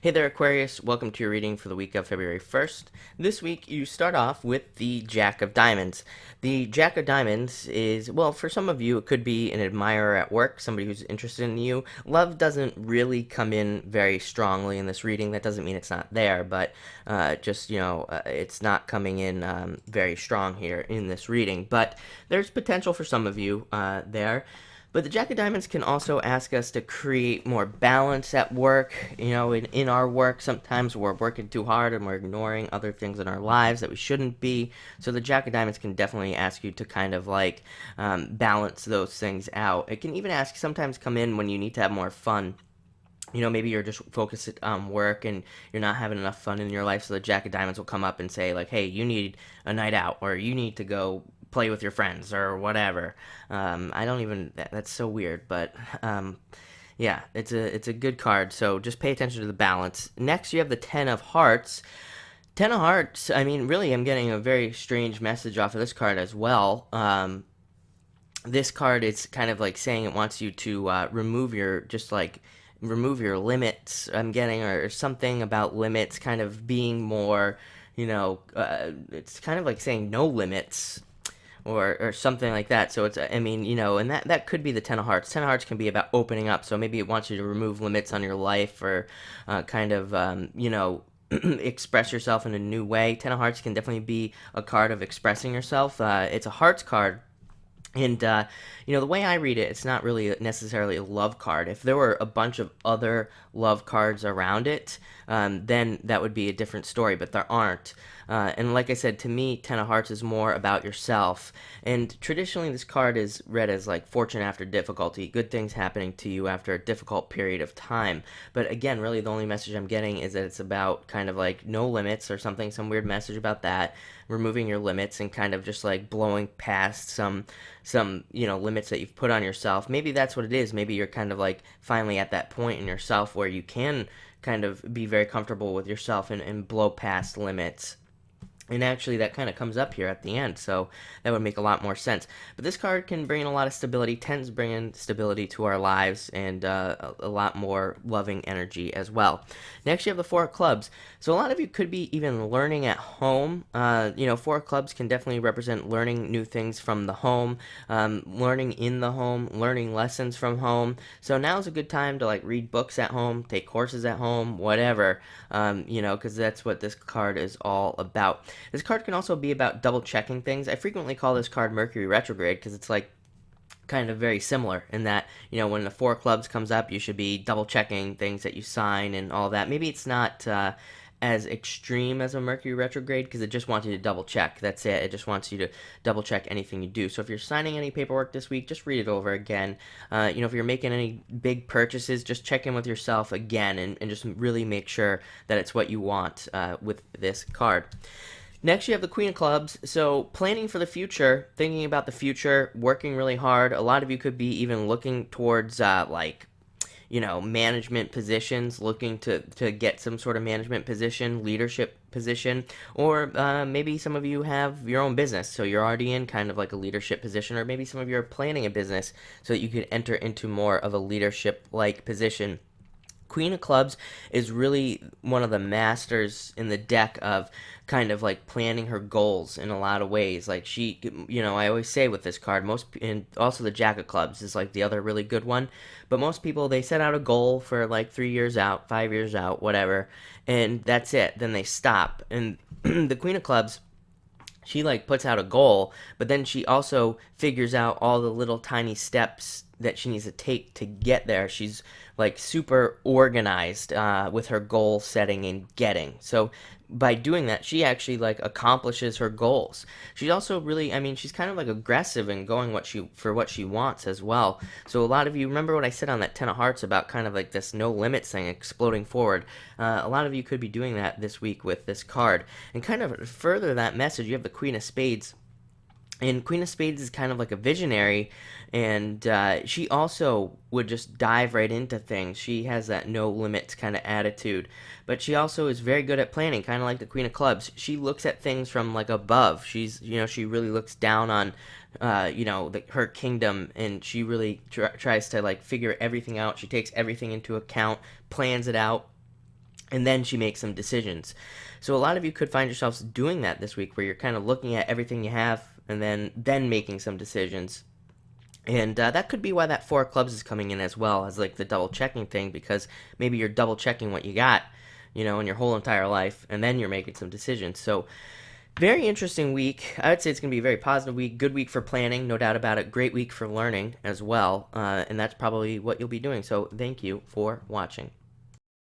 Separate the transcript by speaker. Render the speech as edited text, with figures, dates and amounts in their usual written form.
Speaker 1: Hey there, Aquarius. Welcome to your reading for the week of February 1st. This week, you start off with the Jack of Diamonds. The Jack of Diamonds is, well, for some of you, it could be an admirer at work, somebody who's interested in you. Love doesn't really come in very strongly in this reading. That doesn't mean it's not there, but it's not coming in very strong here in this reading. But there's potential for some of you there. But the Jack of Diamonds can also ask us to create more balance at work. In our work, sometimes we're working too hard and we're ignoring other things in our lives that we shouldn't be. So the Jack of Diamonds can definitely ask you to kind of balance those things out. It can even sometimes come in when you need to have more fun. Maybe you're just focused on work and you're not having enough fun in your life, so the Jack of Diamonds will come up and say, like, hey, you need a night out, or you need to go play with your friends, or whatever. That's so weird, but yeah, it's a good card, so just pay attention to the balance. Next, you have the Ten of Hearts. Ten of Hearts, really, I'm getting a very strange message off of this card as well. This card is kind of like saying it wants you to remove your limits. I'm getting, or something about limits kind of being more, it's kind of like saying no limits, or something like that. So and that could be the Ten of Hearts. Ten of Hearts can be about opening up, so maybe it wants you to remove limits on your life, or express yourself in a new way. Ten of Hearts can definitely be a card of expressing yourself. It's a hearts card. And, the way I read it, it's not really necessarily a love card. If there were a bunch of other love cards around it, then that would be a different story, but there aren't. And like I said, to me, Ten of Hearts is more about yourself. And traditionally, this card is read as like fortune after difficulty, good things happening to you after a difficult period of time. But again, really, the only message I'm getting is that it's about kind of like no limits or something, some weird message about that, removing your limits and kind of just like blowing past some limits that you've put on yourself. Maybe that's what it is. Maybe you're kind of like finally at that point in yourself where you can kind of be very comfortable with yourself and blow past limits. And actually, that kind of comes up here at the end, so that would make a lot more sense. But this card can bring in a lot of stability, tends to bring in stability to our lives, and a lot more loving energy as well. Next, you have the Four of Clubs. So a lot of you could be even learning at home. Four of Clubs can definitely represent learning new things from the home, learning in the home, learning lessons from home. So now's a good time to read books at home, take courses at home, whatever, because that's what this card is all about. This card can also be about double checking things. I frequently call this card Mercury retrograde because it's kind of very similar in that, when the Four of Clubs comes up, you should be double checking things that you sign and all that. Maybe it's not as extreme as a Mercury retrograde because it just wants you to double check. That's it. It just wants you to double check anything you do. So if you're signing any paperwork this week, just read it over again. If you're making any big purchases, just check in with yourself again and just really make sure that it's what you want with this card. Next, you have the Queen of Clubs. So, planning for the future, thinking about the future, working really hard. A lot of you could be even looking towards, management positions, looking to get some sort of management position, leadership position, or maybe some of you have your own business, so you're already in kind of like a leadership position, or maybe some of you are planning a business so that you could enter into more of a leadership-like position. Queen of Clubs is really one of the masters in the deck of kind of planning her goals in a lot of ways. I always say with this card, and also the Jack of Clubs is the other really good one. But most people, they set out a goal for 3 years out, 5 years out, whatever, and that's it. Then they stop. And the Queen of Clubs, she puts out a goal, but then she also figures out all the little tiny steps that she needs to take to get there. She's super organized with her goal setting and getting. So by doing that, she actually accomplishes her goals. She's also really, she's kind of aggressive and going for what she wants as well. So a lot of you remember what I said on that Ten of Hearts about kind of this no limits thing exploding forward. A lot of you could be doing that this week with this card. And kind of further that message, you have the Queen of Spades. And Queen of Spades is kind of like a visionary, and she also would just dive right into things. She has that no limits kind of attitude, but she also is very good at planning, kind of like the Queen of Clubs. She looks at things from above. She really looks down on, her kingdom, and she really tries to figure everything out. She takes everything into account, plans it out. and then she makes some decisions. So a lot of you could find yourselves doing that this week, where you're kind of looking at everything you have and then making some decisions. And that could be why that Four of Clubs is coming in as well, as like the double checking thing, because maybe you're double checking what you got, in your whole entire life, and then you're making some decisions. So very interesting week. I would say it's going to be a very positive week. Good week for planning, no doubt about it. Great week for learning as well. And that's probably what you'll be doing. So thank you for watching.